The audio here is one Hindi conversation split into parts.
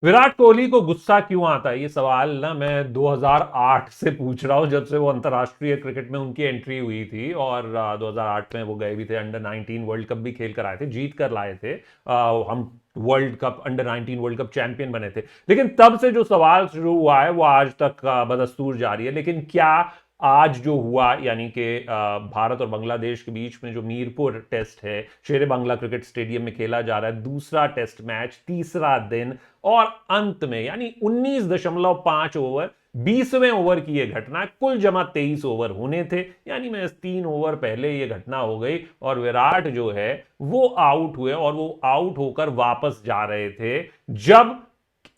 विराट कोहली को गुस्सा क्यों आता है, ये सवाल ना मैं 2008 से पूछ रहा हूं, जब से वो अंतर्राष्ट्रीय क्रिकेट में उनकी एंट्री हुई थी। और 2008 में वो गए भी थे, अंडर 19 वर्ल्ड कप भी खेल कर आए थे, जीत कर लाए थे। हम world cup under 19 world cup champion बने थे। लेकिन तब से जो सवाल शुरू हुआ है वो आज तक बदस्तूर जारी है। लेकिन क्या आज जो हुआ, यानी कि भारत और बांग्लादेश के बीच में जो मीरपुर टेस्ट है, शेरे बांग्ला क्रिकेट स्टेडियम में खेला जा रहा है, दूसरा टेस्ट मैच, तीसरा दिन, और अंत में यानी 19.5 ओवर, 20वें ओवर की यह घटना, कुल जमा 23 ओवर होने थे, यानी मैं 3 ओवर पहले यह घटना हो गई और विराट जो है वो आउट हुए। और वो आउट होकर वापस जा रहे थे, जब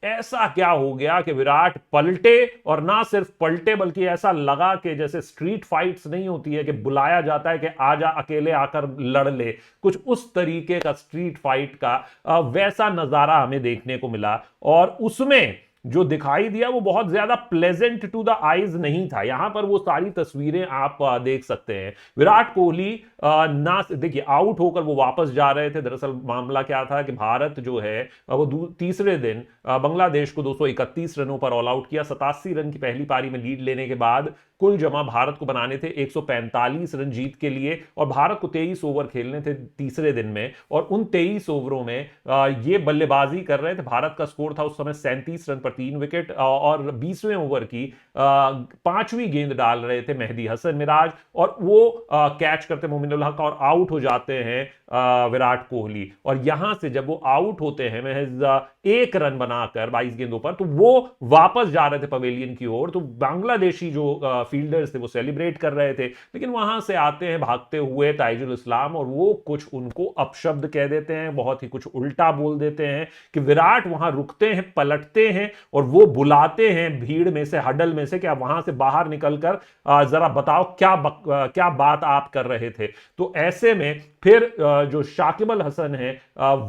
ऐसा क्या हो गया कि विराट पलटे। और ना सिर्फ पलटे बल्कि ऐसा लगा कि जैसे स्ट्रीट फाइट्स नहीं होती है कि बुलाया जाता है कि आजा अकेले आकर लड़ ले, कुछ उस तरीके का स्ट्रीट फाइट का वैसा नजारा हमें देखने को मिला। और उसमें जो दिखाई दिया वो बहुत ज्यादा प्लेजेंट टू द आईज नहीं था। यहां पर वो सारी तस्वीरें आप देख सकते हैं। विराट कोहली ना देखिए, आउट होकर वो वापस जा रहे थे। दरअसल मामला क्या था कि भारत जो है वो तीसरे दिन बांग्लादेश को 231 रनों पर ऑल आउट किया। 87 रन की पहली पारी में लीड लेने के बाद कुल जमा भारत को बनाने थे 145 रन जीत के लिए, और भारत को 23 ओवर खेलने थे तीसरे दिन में। और उन 23 ओवरों में ये बल्लेबाजी कर रहे थे। भारत का स्कोर था उस समय 37 रन पर 3 विकेट, और 20वें ओवर की पांचवी गेंद डाल रहे थे मेहदी हसन मिराज, और वो कैच करते मोमिनुल हक और आउट हो जाते हैं विराट कोहली। और यहां से जब वो आउट होते हैं महज 1 रन बनाकर 22 गेंदों पर, तो वो वापस जा रहे थे पवेलियन की ओर। तो बांग्लादेशी जो फील्डर्स थे वो सेलिब्रेट कर रहे थे। लेकिन वहां से आते हैं भागते हुए ताइजुल इस्लाम, और वो कुछ उनको अपशब्द कह देते हैं, बहुत ही कुछ उल्टा बोल देते हैं कि विराट वहां रुकते हैं, पलटते हैं और वो बुलाते हैं भीड़ में से, हडल में से, कि आप वहां से बाहर निकलकर जरा बताओ क्या बात आप कर रहे थे। तो ऐसे में फिर जो शाकिब अल हसन है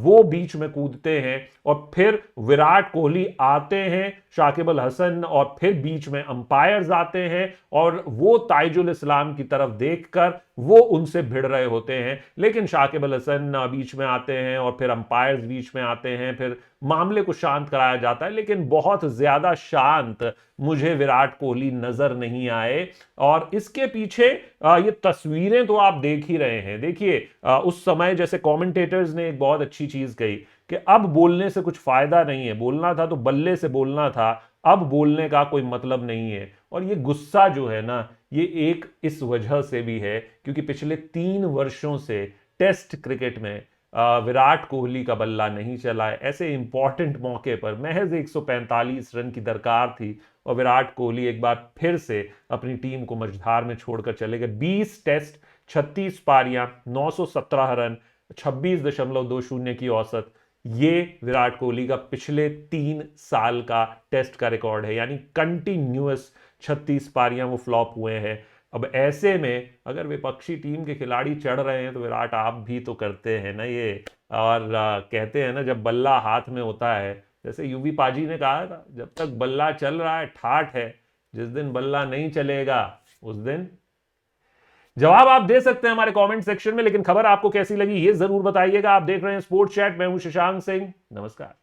वो बीच में कूदते हैं, और फिर विराट कोहली आते हैं, शाकिब अल हसन, और फिर बीच में अंपायर्स आते हैं, और वो ताइजुल इस्लाम की तरफ देखकर वो उनसे भिड़ रहे होते हैं। लेकिन शाकिब अल हसन बीच में आते हैं और फिर अंपायर्स बीच में आते हैं, फिर मामले को शांत कराया जाता है। लेकिन बहुत ज्यादा शांत मुझे विराट कोहली नजर नहीं आए। और इसके पीछे ये तस्वीरें तो आप देख ही रहे हैं। देखिए, उस समय जैसे कमेंटेटर्स ने एक बहुत अच्छी चीज कही कि अब बोलने से कुछ फायदा नहीं है, बोलना था तो बल्ले से बोलना था, अब बोलने का कोई मतलब नहीं है। और ये गुस्सा जो है ना, ये एक इस वजह से भी है क्योंकि पिछले 3 वर्षों से टेस्ट क्रिकेट में विराट कोहली का बल्ला नहीं चला है। ऐसे इंपॉर्टेंट मौके पर महज 145 रन की दरकार थी, और विराट कोहली एक बार फिर से अपनी टीम को मझधार में छोड़कर चले गए। 20 टेस्ट, 36 पारियां, 917 रन, 26.20 की औसत, ये विराट कोहली का पिछले 3 साल का टेस्ट का रिकॉर्ड है। यानी कंटिन्यूअस 36 पारियां वो फ्लॉप हुए हैं। अब ऐसे में अगर विपक्षी टीम के खिलाड़ी चढ़ रहे हैं तो विराट आप भी तो करते हैं ना ये। और कहते हैं ना, जब बल्ला हाथ में होता है, जैसे यूवी पाजी ने कहा था, जब तक बल्ला चल रहा है ठाठ है, जिस दिन बल्ला नहीं चलेगा उस दिन। जवाब आप दे सकते हैं हमारे कमेंट सेक्शन में। लेकिन खबर आपको कैसी लगी ये जरूर बताइएगा। आप देख रहे हैं स्पोर्ट्स चैट, मैं हूं शशांक सिंह। नमस्कार।